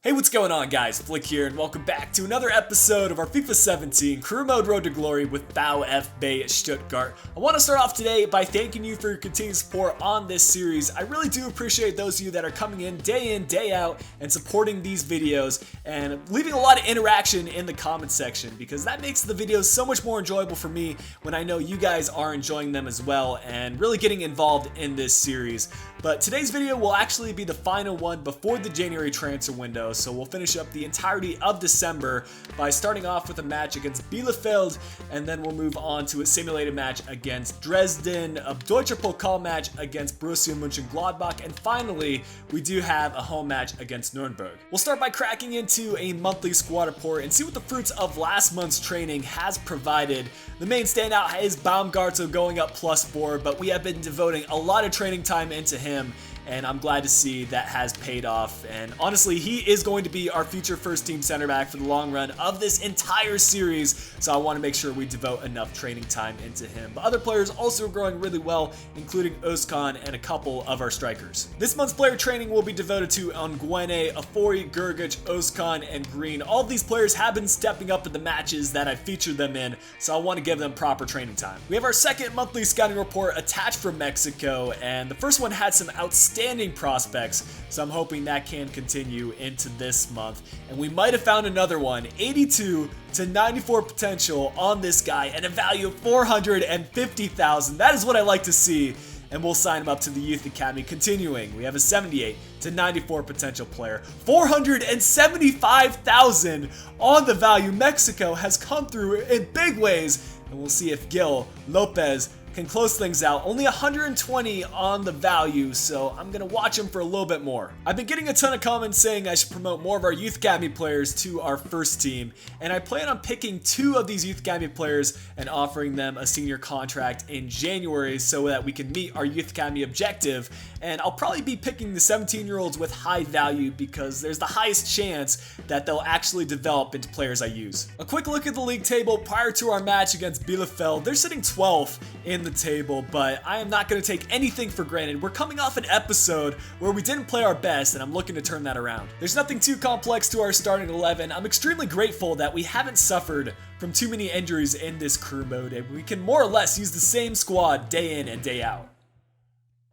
Hey, what's going on, guys? Flick here, and welcome back to another episode of our FIFA 17 Career Mode Road to Glory with VfB Stuttgart. I want to start off today by thanking you for your continued support on this series. I really do appreciate those of you that are coming in, day out, and supporting these videos, and leaving a lot of interaction in the comment section, because that makes the videos so much more enjoyable for me when I know you guys are enjoying them as well, and really getting involved in this series. But today's video will actually be the final one before the January transfer window, so we'll finish up the entirety of December by starting off with a match against Bielefeld, and then we'll move on to a simulated match against Dresden, a Deutscher Pokal match against Borussia Mönchengladbach, and finally, we do have a home match against Nuremberg. We'll start by cracking into a monthly squad report and see what the fruits of last month's training has provided. The main standout is Baumgartel going up +4, but we have been devoting a lot of training time into him, and I'm glad to see that has paid off. And honestly, he is going to be our future first team center back for the long run of this entire series, so I want to make sure we devote enough training time into him. But other players also are growing really well, including Özkan and a couple of our strikers. This month's player training will be devoted to Ongwene, Afori, Gergic, Özkan, and Green. All of these players have been stepping up in the matches that I've featured them in, so I want to give them proper training time. We have our second monthly scouting report attached from Mexico, and the first one had some outstanding prospects, so I'm hoping that can continue into this month. And we might have found another one, 82 to 94 potential on this guy and a value of 450,000. That is what I like to see, and we'll sign him up to the Youth Academy. Continuing, we have a 78 to 94 potential player, 475,000 on the value. Mexico has come through in big ways, and we'll see if Gil Lopez can close things out. Only 120 on the value, so I'm gonna watch him for a little bit more. I've been getting a ton of comments saying I should promote more of our Youth Academy players to our first team, and I plan on picking 2 of these Youth Academy players and offering them a senior contract in January so that we can meet our Youth Academy objective. And I'll probably be picking the 17-year-olds with high value because there's the highest chance that they'll actually develop into players I use. A quick look at the league table prior to our match against Bielefeld. They're sitting 12th in the table, but I am not going to take anything for granted. We're coming off an episode where we didn't play our best, and I'm looking to turn that around. There's nothing too complex to our starting 11. I'm extremely grateful that we haven't suffered from too many injuries in this career mode, and we can more or less use the same squad day in and day out.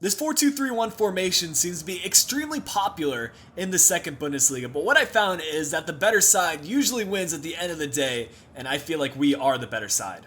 This 4-2-3-1 formation seems to be extremely popular in the second Bundesliga, but what I found is that the better side usually wins at the end of the day, and I feel like we are the better side.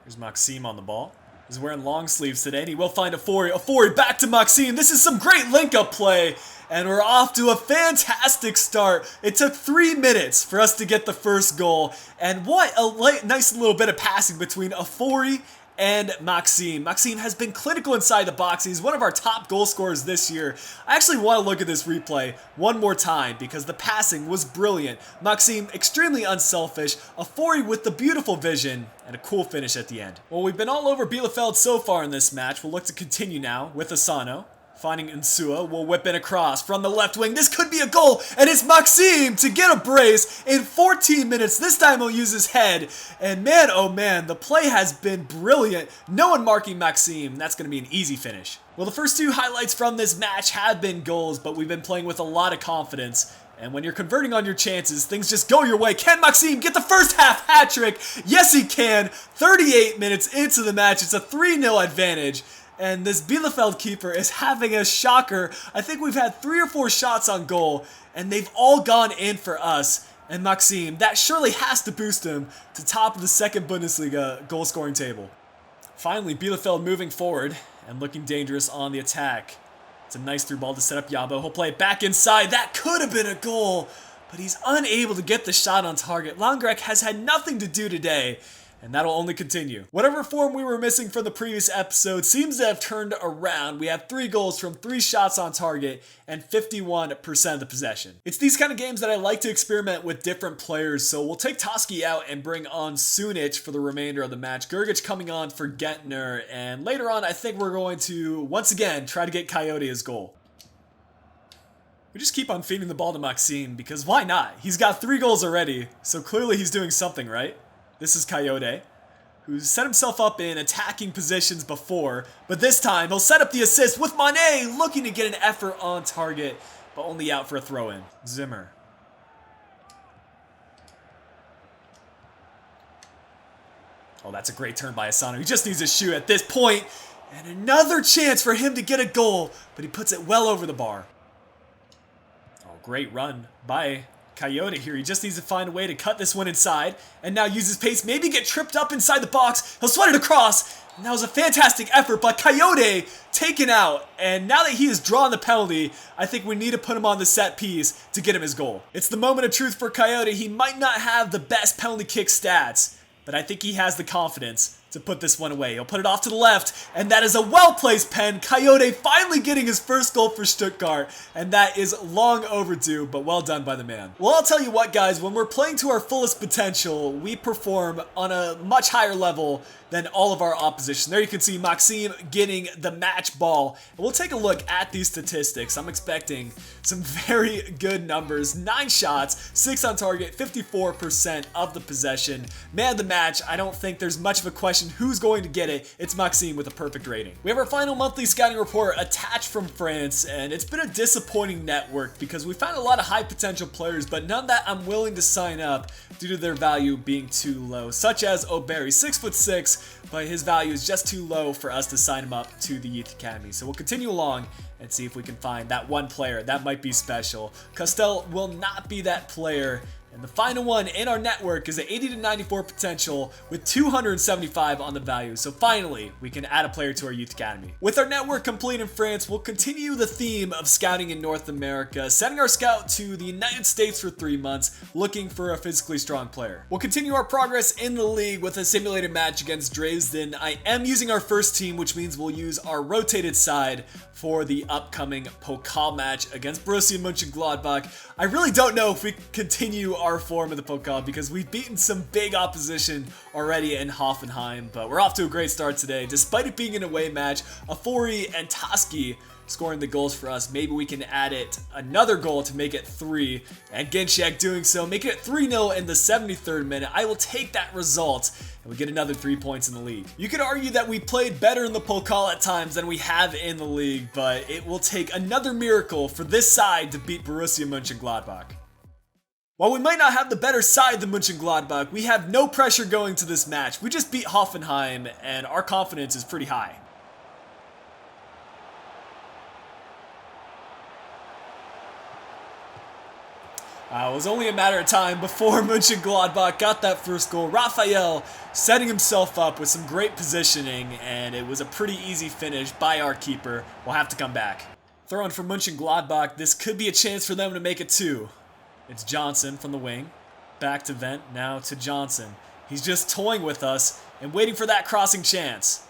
Here's Maxime on the ball. He's wearing long sleeves today, and he will find Afori. Afori back to Maxime. This is some great link-up play, and we're off to a fantastic start. It took 3 minutes for us to get the first goal, and what a nice little bit of passing between Afori and Maxime. Maxime has been clinical inside the box. He's one of our top goal scorers this year. I actually want to look at this replay one more time because the passing was brilliant. Maxime extremely unselfish, Afori with the beautiful vision, and a cool finish at the end. Well, we've been all over Bielefeld so far in this match. We'll look to continue now with Asano. Finding Insua, will whip in across from the left wing. This could be a goal, and it's Maxime to get a brace in 14 minutes. This time he'll use his head, and man, oh man, the play has been brilliant. No one marking Maxime. That's going to be an easy finish. Well, the first 2 highlights from this match have been goals, but we've been playing with a lot of confidence. And when you're converting on your chances, things just go your way. Can Maxime get the first half hat trick? Yes, he can. 38 minutes into the match, it's a 3-0 advantage. And this Bielefeld keeper is having a shocker. I think we've had 3 or 4 shots on goal, and they've all gone in for us. And Maxime, that surely has to boost him to top of the second Bundesliga goal scoring table. Finally, Bielefeld moving forward and looking dangerous on the attack. It's a nice through ball to set up Yabo. He'll play it back inside. That could have been a goal, but he's unable to get the shot on target. Langrek has had nothing to do today, and that'll only continue. Whatever form we were missing from the previous episode seems to have turned around. We have 3 goals from 3 shots on target and 51% of the possession. It's these kind of games that I like to experiment with different players, so we'll take Toski out and bring on Sunic for the remainder of the match. Gergic coming on for Gentner, and later on I think we're going to, once again, try to get Coyote as goal. We just keep on feeding the ball to Maxime, because why not? He's got 3 goals already, so clearly he's doing something right. This is Coyote, who's set himself up in attacking positions before, but this time he'll set up the assist with Mané looking to get an effort on target, but only out for a throw-in. Zimmer. Oh, that's a great turn by Asano. He just needs to shoot at this point. And another chance for him to get a goal, but he puts it well over the bar. Oh, great run by Coyote here. He just needs to find a way to cut this one inside, and now use his pace, maybe get tripped up inside the box. He'll sweat it across, and that was a fantastic effort, but Coyote taken out. And now that he has drawn the penalty, I think we need to put him on the set piece to get him his goal. It's the moment of truth for Coyote. He might not have the best penalty kick stats, but I think he has the confidence to put this one away. He'll put it off to the left, and that is a well-placed pen. Coyote finally getting his first goal for Stuttgart, and that is long overdue, but well done by the man. Well, I'll tell you what, guys, when we're playing to our fullest potential, we perform on a much higher level than all of our opposition. There you can see Maxime getting the match ball. And we'll take a look at these statistics. I'm expecting some very good numbers. 9 shots, 6 on target, 54% of the possession. Man of the match, I don't think there's much of a question who's going to get it. It's Maxime with a perfect rating. We have our final monthly scouting report attached from France, and it's been a disappointing network because we found a lot of high potential players, but none that I'm willing to sign up due to their value being too low, such as O'Berry, 6'6", but his value is just too low for us to sign him up to the Youth Academy. So we'll continue along and see if we can find that one player that might be special. Costel will not be that player. And the final one in our network is an 80 to 94 potential with 275 on the value. So finally, we can add a player to our Youth Academy. With our network complete in France, we'll continue the theme of scouting in North America, sending our scout to the United States for 3 months, looking for a physically strong player. We'll continue our progress in the league with a simulated match against Dresden. I am using our first team, which means we'll use our rotated side for the upcoming Pokal match against Borussia Mönchengladbach. I really don't know if we continue our form of the Pokal because we've beaten some big opposition already in Hoffenheim, but we're off to a great start today. Despite it being an away match, Afori and Toski scoring the goals for us. Maybe we can add it another goal to make it 3, and Ginczek doing so, making it 3-0 in the 73rd minute. I will take that result, and we get another 3 points in the league. You could argue that we played better in the Pokal at times than we have in the league, but it will take another miracle for this side to beat Borussia Mönchengladbach. While we might not have the better side than Mönchengladbach, we have no pressure going to this match. We just beat Hoffenheim, and our confidence is pretty high. It was only a matter of time before Mönchengladbach got that first goal. Raphael setting himself up with some great positioning, and it was a pretty easy finish by our keeper. We'll have to come back. Throw in for Mönchengladbach. This could be a chance for them to make it 2. It's Johnson from the wing. Back to Vent, now to Johnson. He's just toying with us and waiting for that crossing chance.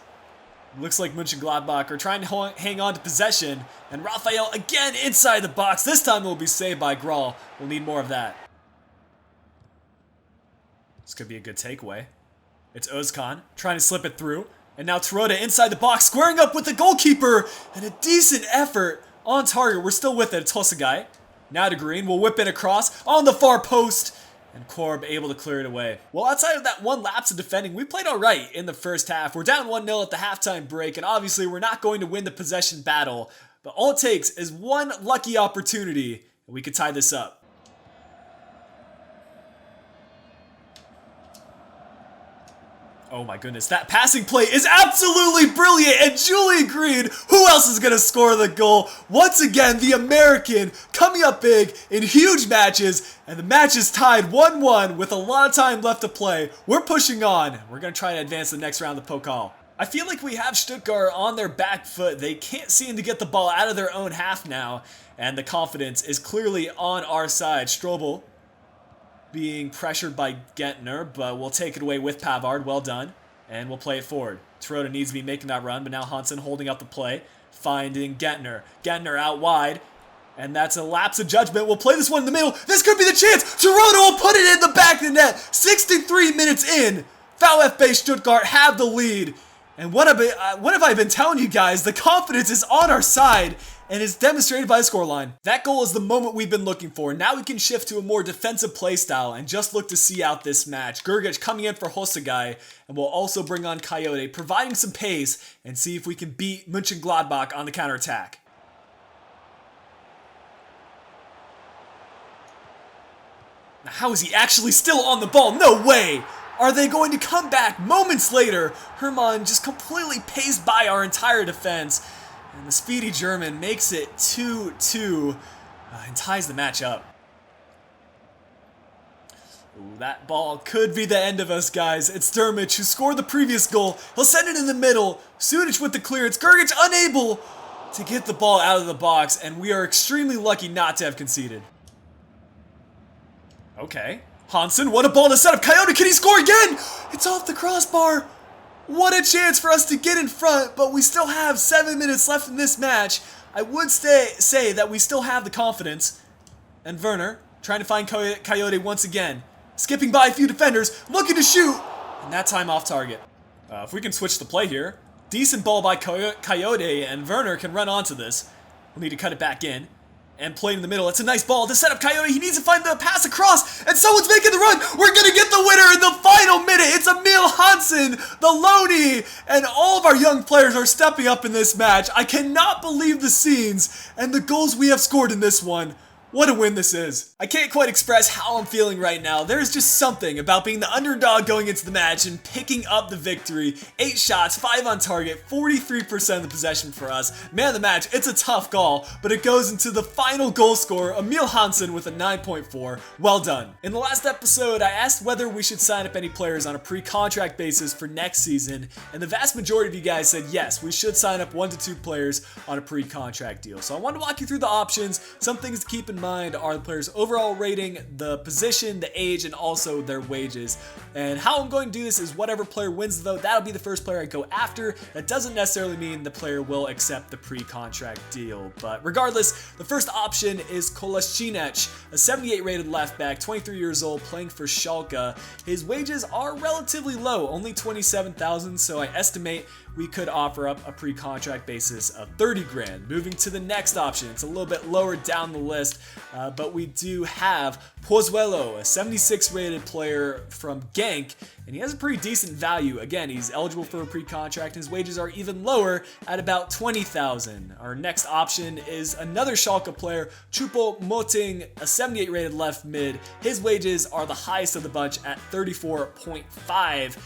Looks like Mönchengladbach are trying to hang on to possession, and Raphael again inside the box. This time it will be saved by Grahl. We'll need more of that. This could be a good takeaway. It's Özkan trying to slip it through, and now Terodde inside the box, squaring up with the goalkeeper, and a decent effort on target. We're still with it. It's Hosegai. Now to Green. We'll whip it across on the far post. And Korb able to clear it away. Well, outside of that one lapse of defending, we played alright in the first half. We're down 1-0 at the halftime break, and obviously we're not going to win the possession battle. But all it takes is one lucky opportunity, and we could tie this up. Oh my goodness, that passing play is absolutely brilliant, and Julian Green, who else is going to score the goal? Once again, the American coming up big in huge matches, and the match is tied 1-1 with a lot of time left to play. We're pushing on. We're going to try to advance the next round of the Pokal. I feel like we have Stuttgart on their back foot. They can't seem to get the ball out of their own half now, and the confidence is clearly on our side. Strobel being pressured by Gentner, but we'll take it away with Pavard. Well done. And we'll play it forward. Terodde needs to be making that run, but now Hansen holding up the play, finding Gentner. Gentner out wide, and that's a lapse of judgment. We'll play this one in the middle. This could be the chance. Terodde will put it in the back of the net. 63 minutes in, VfB Stuttgart have the lead. And what have I been telling you guys? The confidence is on our side, and is demonstrated by the scoreline. That goal is the moment we've been looking for. Now we can shift to a more defensive playstyle and just look to see out this match. Gergic coming in for Hosegai, and we'll also bring on Coyote, providing some pace, and see if we can beat Mönchengladbach on the counterattack. How is he actually still on the ball? No way! Are they going to come back moments later? Hermann just completely paced by our entire defense. And the speedy German makes it 2-2 and ties the match up. Ooh, that ball could be the end of us, guys. It's Dermich who scored the previous goal. He'll send it in the middle. Sudic with the clearance. Grgic unable to get the ball out of the box, and we are extremely lucky not to have conceded. Okay. Hansen, what a ball to set up. Coyote, can he score again? It's off the crossbar. What a chance for us to get in front, but we still have 7 minutes left in this match. I would say that we still have the confidence. And Werner, trying to find Coyote once again. Skipping by a few defenders, looking to shoot. And that time off target. If we can switch the play here. Decent ball by Coyote, and Werner can run onto this. We'll need to cut it back in. And play in the middle. It's a nice ball to set up Coyote. He needs to find the pass across. And someone's making the run. We're going to get the winner in the final minute. It's Emil Hansen, the Loney. And all of our young players are stepping up in this match. I cannot believe the scenes and the goals we have scored in this one. What a win this is. I can't quite express how I'm feeling right now. There's just something about being the underdog going into the match and picking up the victory. 8 shots, 5 on target, 43% of the possession for us. Man of the match, it's a tough call, but it goes into the final goal scorer, Emil Hansen, with a 9.4. Well done. In the last episode, I asked whether we should sign up any players on a pre-contract basis for next season, and the vast majority of you guys said yes, we should sign up 1 to 2 players on a pre-contract deal. So I wanted to walk you through the options, some things to keep in mind are the player's overall rating, the position, the age, and also their wages. And how I'm going to do this is whatever player wins the vote, that'll be the first player I go after. That doesn't necessarily mean the player will accept the pre-contract deal. But regardless, the first option is Kolasinac, a 78 rated left back, 23 years old, playing for Schalke. His wages are relatively low, only 27,000, so I estimate we could offer up a pre-contract basis of 30 grand. Moving to the next option, it's a little bit lower down the list, but we do have Pozuelo, a 76 rated player from Genk, and he has a pretty decent value. Again, he's eligible for a pre-contract, and his wages are even lower at about 20,000. Our next option is another Schalke player, Choupo-Moting, a 78 rated left mid. His wages are the highest of the bunch at 34.5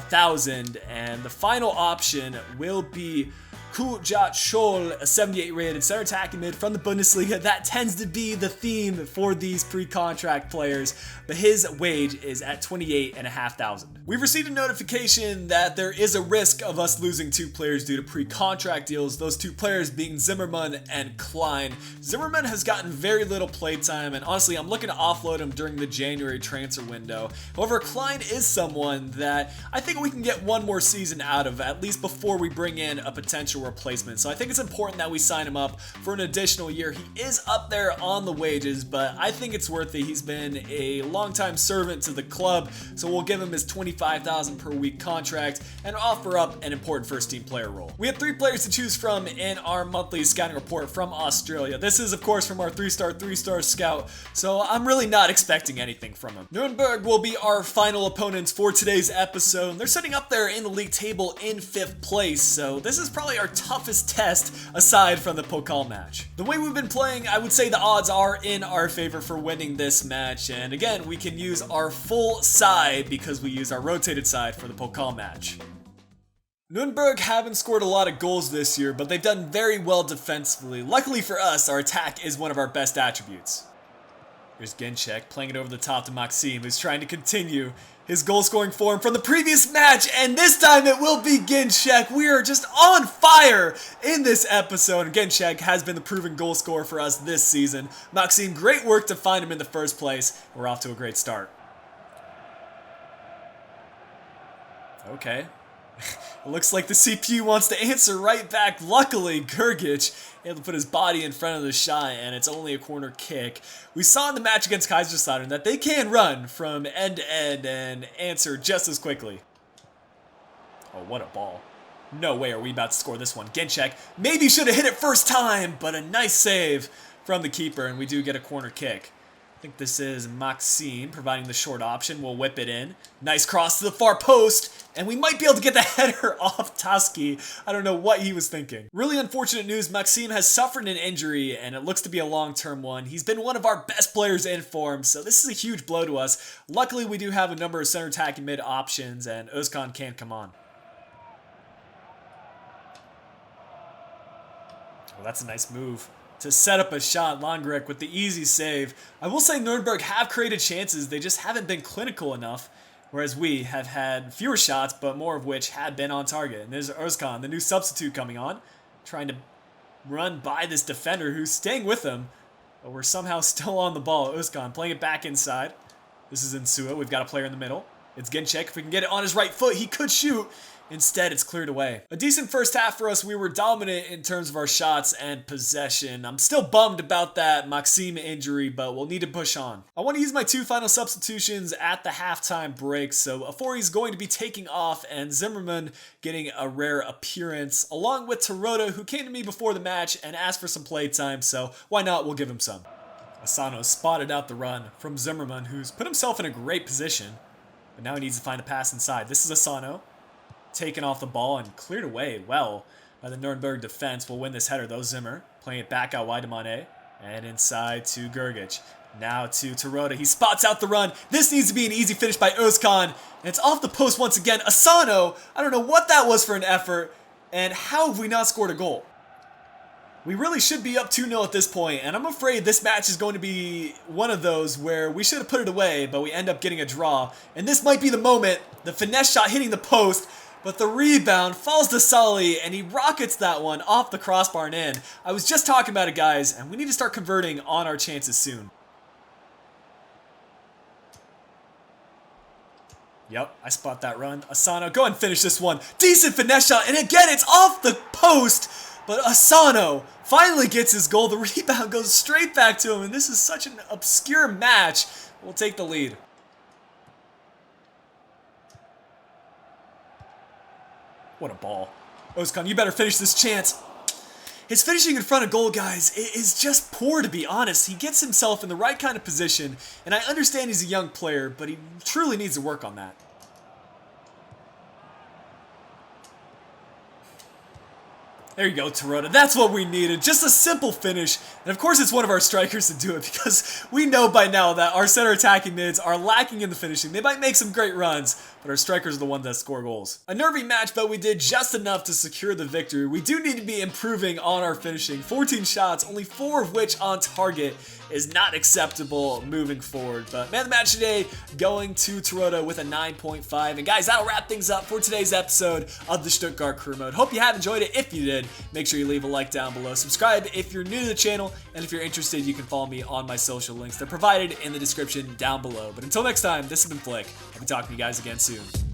thousand, and the final option will be Kujat Scholl, a 78 rated center attacking mid from the Bundesliga. That tends to be the theme for these pre-contract players, but his wage is at 28,500. We've received a notification that there is a risk of us losing 2 players due to pre-contract deals, those 2 players being Zimmerman and Klein. Zimmerman has gotten very little playtime, and honestly, I'm looking to offload him during the January transfer window. However, Klein is someone that I think we can get one more season out of, at least before we bring in a potential replacement. So I think it's important that we sign him up for an additional year. He is up there on the wages, but I think it's worth it. He's been a longtime servant to the club, so we'll give him his 25,000 per week contract and offer up an important first team player role. We have 3 players to choose from in our monthly scouting report from Australia. This is of course from our 3-star scout, so I'm really not expecting anything from him. Nuremberg will be our final opponents for today's episode. They're sitting up there in the league table in 5th place, so this is probably our toughest test aside from the Pokal match. The way we've been playing, I would say the odds are in our favor for winning this match, and again, we can use our full side because we use our rotated side for the Pokal match. Nuremberg haven't scored a lot of goals this year, but they've done very well defensively. Luckily for us, our attack is one of our best attributes. Here's Ginczek playing it over the top to Maxim, who's trying to continue his goal-scoring form from the previous match, and this time it will be Ginczek. We are just on fire in this episode, and Ginczek has been the proven goal scorer for us this season. Maxim, great work to find him in the first place. We're off to a great start. Okay. It looks like the CPU wants to answer right back. Luckily, Grgic able to put his body in front of the shot, and it's only a corner kick. We saw in the match against Kaiserslautern that they can run from end to end and answer just as quickly. Oh, what a ball. No way are we about to score this one. Ginczek maybe should have hit it first time, but a nice save from the keeper, and we do get a corner kick. I think this is Maxime providing the short option. We'll whip it in. Nice cross to the far post. And we might be able to get the header off Tusky. I don't know what he was thinking. Really unfortunate news. Maxime has suffered an injury, and it looks to be a long-term one. He's been one of our best players in form, so this is a huge blow to us. Luckily, we do have a number of center attacking mid options, and Özkan can't come on. Well, that's a nice move to set up a shot. Longrek with the easy save. I will say Nuremberg have created chances. They just haven't been clinical enough. Whereas we have had fewer shots, but more of which have been on target. And there's Özkan, the new substitute coming on. Trying to run by this defender who's staying with him. But we're somehow still on the ball. Özkan playing it back inside. This is Insua. We've got a player in the middle. It's Ginczek. If we can get it on his right foot, he could shoot. Instead, it's cleared away. A decent first half for us. We were dominant in terms of our shots and possession. I'm still bummed about that Maxime injury, but we'll need to push on. I want to use my 2 final substitutions at the halftime break. So Afori's going to be taking off and Zimmerman getting a rare appearance, along with Tarota, who came to me before the match and asked for some play time. So why not? We'll give him some. Asano spotted out the run from Zimmerman, who's put himself in a great position, but now he needs to find a pass inside. This is Asano. Taken off the ball and cleared away well by the Nuremberg defense. Will win this header though. Zimmer playing it back out wide to Mane and inside to Gergic. Now to Tarota. He spots out the run. This needs to be an easy finish by Özkan. And it's off the post once again. Asano, I don't know what that was for an effort. And how have we not scored a goal? We really should be up 2-0 at this point, and I'm afraid this match is going to be one of those where we should have put it away, but we end up getting a draw. And this might be the moment. The finesse shot hitting the post. But the rebound falls to Sully, and he rockets that one off the crossbar and in. I was just talking about it, guys, and we need to start converting on our chances soon. Yep, I spot that run. Asano, go and finish this one. Decent finesse shot, and again, it's off the post. But Asano finally gets his goal. The rebound goes straight back to him, and this is such an obscure match. We'll take the lead. What a ball. Özkan, you better finish this chance. His finishing in front of goal, guys, is just poor, to be honest. He gets himself in the right kind of position, and I understand he's a young player, but he truly needs to work on that. There you go, Tarota. That's what we needed. Just a simple finish. And of course it's one of our strikers to do it, because we know by now that our center attacking mids are lacking in the finishing. They might make some great runs, but our strikers are the ones that score goals. A nervy match, but we did just enough to secure the victory. We do need to be improving on our finishing. 14 shots, only 4 of which on target, is not acceptable moving forward. But man of the match today going to Tarota with a 9.5. And guys, that'll wrap things up for today's episode of the Stuttgart Career Mode. Hope you have enjoyed it. If you did, make sure you leave a like down below. Subscribe if you're new to the channel, and if you're interested, you can follow me on my social links. They're provided in the description down below. But until next time, this has been Flick. I'll be talking to you guys again soon.